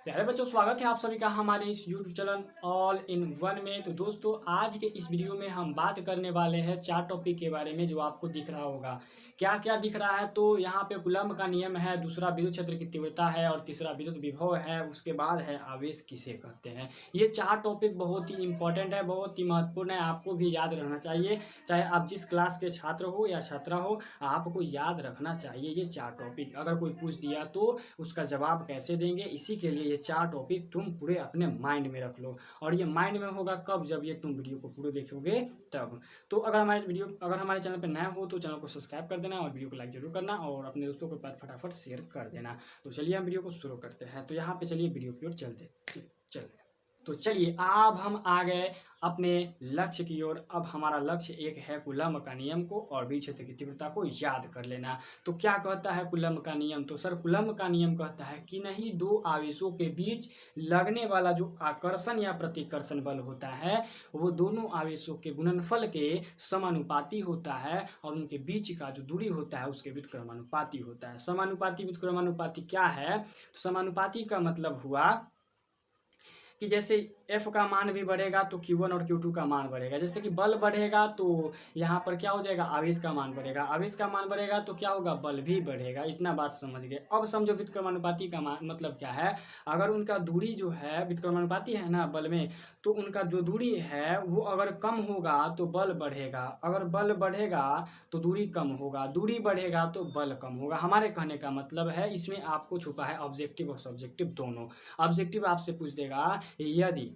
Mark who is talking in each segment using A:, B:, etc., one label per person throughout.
A: प्यारे बच्चों, स्वागत है आप सभी का हमारे इस YouTube channel all in one में। तो दोस्तों, आज के इस वीडियो में हम बात करने वाले हैं 4 टॉपिक के बारे में जो आपको दिख रहा होगा। क्या क्या दिख रहा है? तो यहाँ पे कूलम्ब का नियम है, दूसरा विद्युत क्षेत्र की तीव्रता है और तीसरा विद्युत विभव है। उसके बाद है आवेश किसे कहते हैं। ये 4 टॉपिक बहुत ही इंपॉर्टेंट है, बहुत ही महत्वपूर्ण है, आपको भी याद रहना चाहिए। चाहे आप जिस क्लास के छात्र हो या छात्रा हो, आपको याद रखना चाहिए ये 4 टॉपिक। अगर कोई पूछ दिया तो उसका जवाब कैसे देंगे, इसी के लिए ये 4 टॉपिक तुम पूरे अपने माइंड में रख लो। और ये माइंड में होगा कब? जब ये तुम वीडियो को पूरे देखोगे तब। तो अगर हमारे चैनल पर नया हो तो चैनल को सब्सक्राइब कर देना और वीडियो को लाइक जरूर करना और अपने दोस्तों के पास फटाफट शेयर कर देना। तो चलिए हम वीडियो को शुरू करते हैं। तो यहाँ पे चलिए वीडियो की ओर चलते चलिए। तो चलिए अब हम आ गए अपने लक्ष्य की ओर। अब हमारा लक्ष्य एक है कूलम्ब का नियम को और विद्युत क्षेत्र की तीव्रता को याद कर लेना। तो क्या कहता है कूलम्ब का नियम? तो सर, कूलम्ब का नियम कहता है कि नहीं, दो आवेशों के बीच लगने वाला जो आकर्षण या प्रतिकर्षण बल होता है वो दोनों आवेशों के गुणनफल के समानुपाती होता है और उनके बीच का जो दूरी होता है उसके व्युत्क्रमानुपाती होता है। समानुपाती व्युत्क्रमानुपाती क्या है? तो समानुपाती का मतलब हुआ कि जैसे F का मान भी बढ़ेगा तो Q1 और Q2 का मान बढ़ेगा। जैसे कि बल बढ़ेगा तो यहाँ पर क्या हो जाएगा? आवेश का मान बढ़ेगा। आवेश का मान बढ़ेगा तो क्या होगा? बल भी बढ़ेगा। इतना बात समझ गए। अब समझो व्युत्क्रमानुपाती का मान मतलब क्या है। अगर उनका दूरी जो है, व्युत्क्रमानुपाती है ना बल में, तो उनका जो दूरी है वो अगर कम होगा तो बल बढ़ेगा, अगर बल बढ़ेगा तो दूरी कम होगा, दूरी बढ़ेगा तो बल कम होगा। हमारे कहने का मतलब है इसमें आपको छुपा है ऑब्जेक्टिव और सब्जेक्टिव दोनों। ऑब्जेक्टिव आपसे पूछ देगा यदि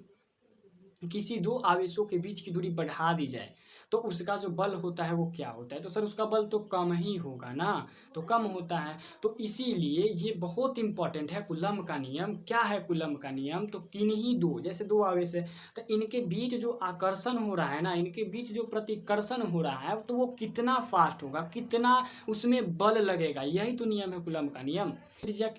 A: किसी दो आवेशों के बीच की दूरी बढ़ा दी जाए तो उसका जो बल होता है वो क्या होता है? तो सर, उसका बल तो कम ही होगा ना, तो कम होता है। तो इसीलिए ये बहुत इंपॉर्टेंट है कूलम्ब का नियम। क्या है कूलम्ब का नियम? तो किन्हीं दो, जैसे दो आवेश है तो इनके बीच जो आकर्षण हो रहा है ना, इनके बीच जो प्रतिकर्षण हो रहा है तो वो कितना फास्ट होगा, कितना उसमें बल लगेगा, यही तो नियम है कूलम्ब का नियम।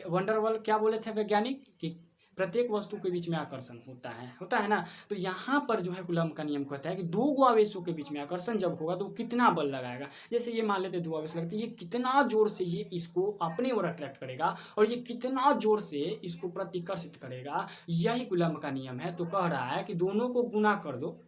A: वंडरवॉल क्या बोले थे वैज्ञानिक कि प्रत्येक वस्तु के बीच में आकर्षण होता है ना। तो यहाँ पर जो है कूलम्ब का नियम कहता है कि दो आवेशों के बीच में आकर्षण जब होगा तो कितना बल लगाएगा। जैसे ये मान लेते दो आवेश लगते हैं, ये कितना जोर से ये इसको अपने ओर अट्रैक्ट करेगा और ये कितना जोर से इसको प्रतिकर्षित करेगा, यही कूलम्ब का नियम है। तो कह रहा है कि दोनों को गुना कर दो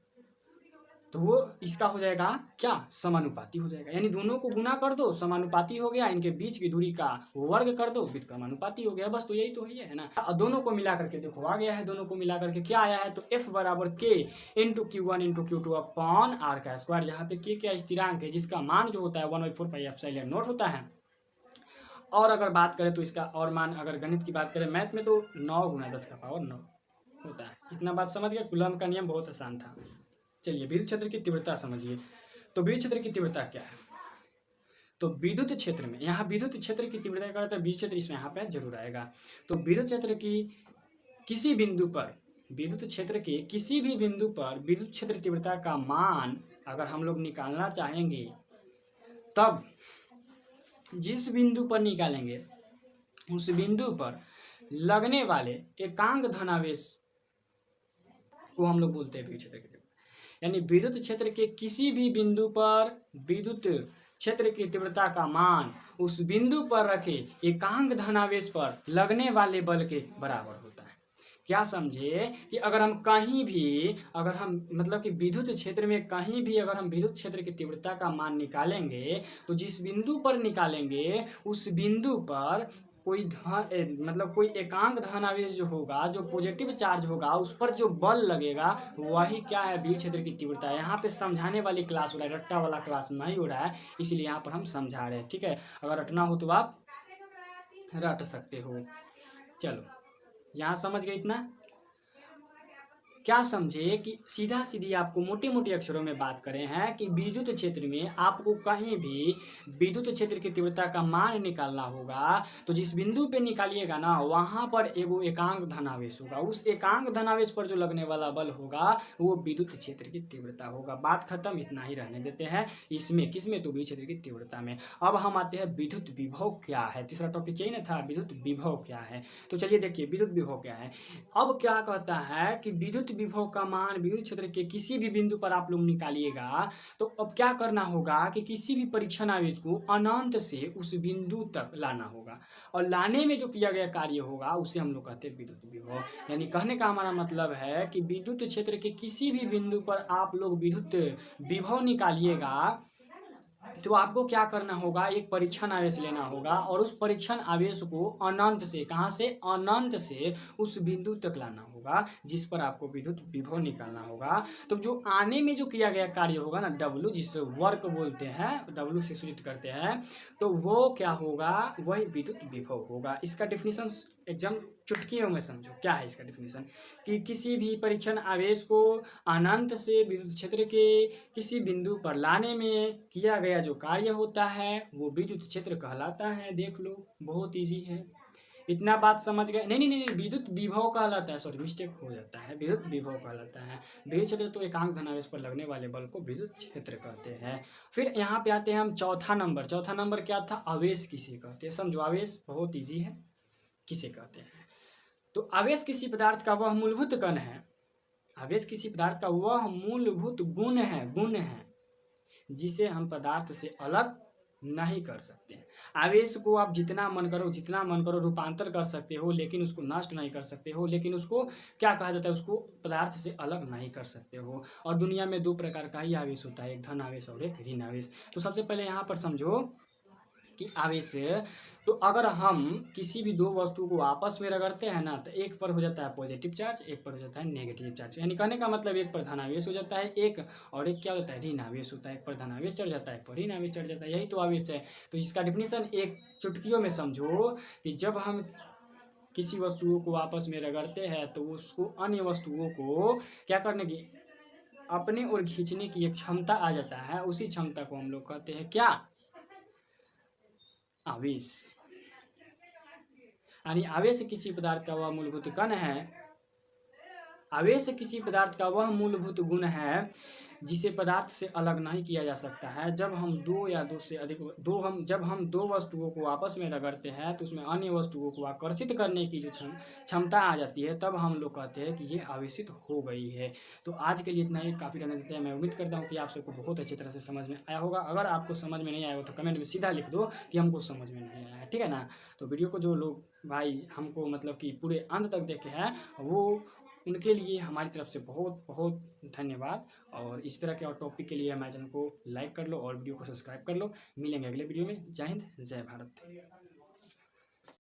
A: तो वो इसका हो जाएगा क्या? समानुपाती हो जाएगा। यानी दोनों को गुना कर दो, समानुपाती हो गया, इनके बीच की दूरी का वर्ग कर दो, व्युत्क्रमानुपाती हो गया। बस तो यही तो है ना। दोनों को मिला करके देखो आ गया है, दोनों को मिला करके क्या आया है? तो F बराबर K into Q1 into Q2 upon R का स्क्वायर। यहाँ पे K क्या स्थिरांक है जिसका मान जो होता है 1/4 पाई एप्सिलॉन नॉट होता है। और अगर बात करें तो इसका और मान, अगर गणित की बात करें मैथ में, तो 9 × 10⁻9 होता है। इतना बात समझ गए। कूलम्ब का नियम बहुत आसान था। चलिए विद्युत क्षेत्र की तीव्रता समझिए। तो विद्युत क्षेत्र की तीव्रता क्या है? तो विद्युत क्षेत्र में, यहाँ विद्युत क्षेत्र की तीव्रता का अर्थ है विद्युत क्षेत्र, इसमें यहाँ पे जरूर आएगा। तो विद्युत क्षेत्र की किसी बिंदु पर, विद्युत क्षेत्र के किसी भी बिंदु पर विद्युत क्षेत्र तीव्रता का मान अगर हम लोग निकालना चाहेंगे तब जिस बिंदु पर निकालेंगे उस बिंदु पर लगने वाले एकांक धनावेश को हम लोग बोलते हैं विद्युत क्षेत्र की तीव्रता। यानी विद्युत क्षेत्र के किसी भी बिंदु पर विद्युत क्षेत्र की तीव्रता का मान उस बिंदु पर रखे एकांक धनावेश पर लगने वाले बल के बराबर होता है। क्या समझे कि अगर हम कहीं भी, अगर हम मतलब कि विद्युत क्षेत्र में कहीं भी अगर हम विद्युत क्षेत्र की तीव्रता का मान निकालेंगे तो जिस बिंदु पर निकालेंगे उस बिंदु पर कोई मतलब कोई एकांक धनावेश जो होगा, जो पॉजिटिव चार्ज होगा, उस पर जो बल लगेगा वही क्या है? विद्युत क्षेत्र की तीव्रता है। यहाँ पे समझाने वाली क्लास हो रहा है, रट्टा वाला क्लास नहीं हो रहा है, इसलिए यहाँ पर हम समझा रहे हैं। ठीक है, अगर रटना हो तो आप रट सकते हो। चलो यहाँ समझ गए इतना। क्या समझे कि सीधा सीधी आपको मोटे मोटे अक्षरों में बात करें हैं कि विद्युत क्षेत्र में आपको कहीं भी विद्युत क्षेत्र की तीव्रता का मान निकालना होगा तो जिस बिंदु पे निकालिएगा ना वहां पर एगो एकांक धनावेश होगा, उस एकांक धनावेश पर जो लगने वाला बल होगा वो विद्युत क्षेत्र की तीव्रता होगा। बात खत्म, इतना ही रहने देते हैं इसमें। किसमें? तो विद्युत क्षेत्र की तीव्रता में। अब हम आते हैं विद्युत विभव क्या है। तीसरा टॉपिक यही ना था, विद्युत विभव क्या है। तो चलिए देखिए विद्युत विभव क्या है। अब क्या कहता है कि विद्युत विभव का मान विद्युत क्षेत्र के किसी भी बिंदु पर आप लोग निकालिएगा, तो अब क्या करना होगा कि किसी भी परीक्षण आवेश को अनंत से उस बिंदु तक लाना होगा, और लाने में जो किया गया कार्य होगा उसे हम लोग कहते हैं विद्युत विभव। यानी कहने का हमारा मतलब है कि विद्युत क्षेत्र के किसी भी बिंदु पर आप लोग विद्युत विभव निकालिएगा, तो आपको क्या करना होगा, एक परीक्षण आवेश लेना होगा और उस परीक्षण आवेश को अनंत से, कहाँ से, अनंत से उस बिंदु तक लाना होगा जिस पर आपको विद्युत विभव निकालना होगा। तो जो आने में जो किया गया कार्य होगा ना, W, जिसे वर्क बोलते हैं, W से सूचित करते हैं, तो वो क्या होगा, वही विद्युत विभव होगा। इसका डेफिनेशन एग्जाम चुटकियों में समझो। क्या है इसका डेफिनेशन, कि किसी भी परीक्षण आवेश को अनंत से विद्युत क्षेत्र के किसी बिंदु पर लाने में किया गया जो कार्य होता है वो विद्युत क्षेत्र कहलाता है। देख लो, बहुत इजी है, इतना बात समझ गए। नहीं नहीं नहीं, विद्युत विभव कहलाता है, सॉरी मिस्टेक हो जाता है, विद्युत विभव कहलाता है। विद्युत क्षेत्र तो एकांक धनावेश पर लगने वाले बल को विद्युत क्षेत्र कहते हैं। फिर यहाँ पे आते हैं हम चौथा नंबर क्या था, आवेश किसे कहते हैं। समझो, आवेश बहुत ईजी है, किसे कहते हैं। तो आवेश किसी पदार्थ का वह मूलभूत कण है, आवेश किसी पदार्थ का वह मूलभूत गुण है जिसे हम पदार्थ से अलग नहीं कर सकते हैं। आवेश को आप जितना मन करो रूपांतर कर सकते हो, लेकिन उसको नष्ट नहीं कर सकते हो, लेकिन उसको क्या कहा जाता है, उसको पदार्थ से अलग नहीं कर सकते हो। और दुनिया में दो प्रकार का ही आवेश होता है, एक धन आवेश और एक ऋण आवेश। तो सबसे पहले यहाँ पर समझो कि आवेश, तो अगर हम किसी भी दो वस्तु को आपस में रगड़ते हैं ना, तो एक पर हो जाता है पॉजिटिव चार्ज, एक पर हो जाता है नेगेटिव चार्ज। यानी कहने का मतलब एक पर धनावेश हो जाता है एक, और एक क्या होता है, ऋण आवेश होता है। एक पर धनावेश चढ़ जाता है, एक पर ऋण आवेश चढ़ जाता है, यही तो आवेश है। तो इसका डिफिनीशन एक चुटकियों में समझो कि जब हम किसी वस्तुओं को आपस में रगड़ते हैं तो उसको अन्य वस्तुओं को क्या करने की, अपने ओर खींचने की एक क्षमता आ जाता है। उसी क्षमता को हम लोग कहते हैं क्या, आवेश। यानी आवेश किसी पदार्थ का वह मूलभूत कण है, आवेश किसी पदार्थ का वह मूलभूत गुण है जिसे पदार्थ से अलग नहीं किया जा सकता है। जब हम दो या दो से अधिक जब हम दो वस्तुओं को आपस में रगड़ते हैं तो उसमें अन्य वस्तुओं को आकर्षित करने की जो क्षमता आ जाती है, तब हम लोग कहते हैं कि ये आवेशित हो गई है। तो आज के लिए इतना ही काफ़ी रहने देते हैं। मैं उम्मीद करता हूँ कि आप सबको बहुत अच्छी तरह से समझ में आया होगा। अगर आपको समझ में नहीं आया हो तो कमेंट में सीधा लिख दो कि हमको समझ में नहीं आया, ठीक है ना। तो वीडियो को जो लोग भाई हमको मतलब कि पूरे अंत तक देखे हैं, वो उनके लिए हमारी तरफ से बहुत बहुत धन्यवाद। और इस तरह के और टॉपिक के लिए हमारे चैनल को लाइक कर लो और वीडियो को सब्सक्राइब कर लो। मिलेंगे अगले वीडियो में। जय हिंद, जय भारत।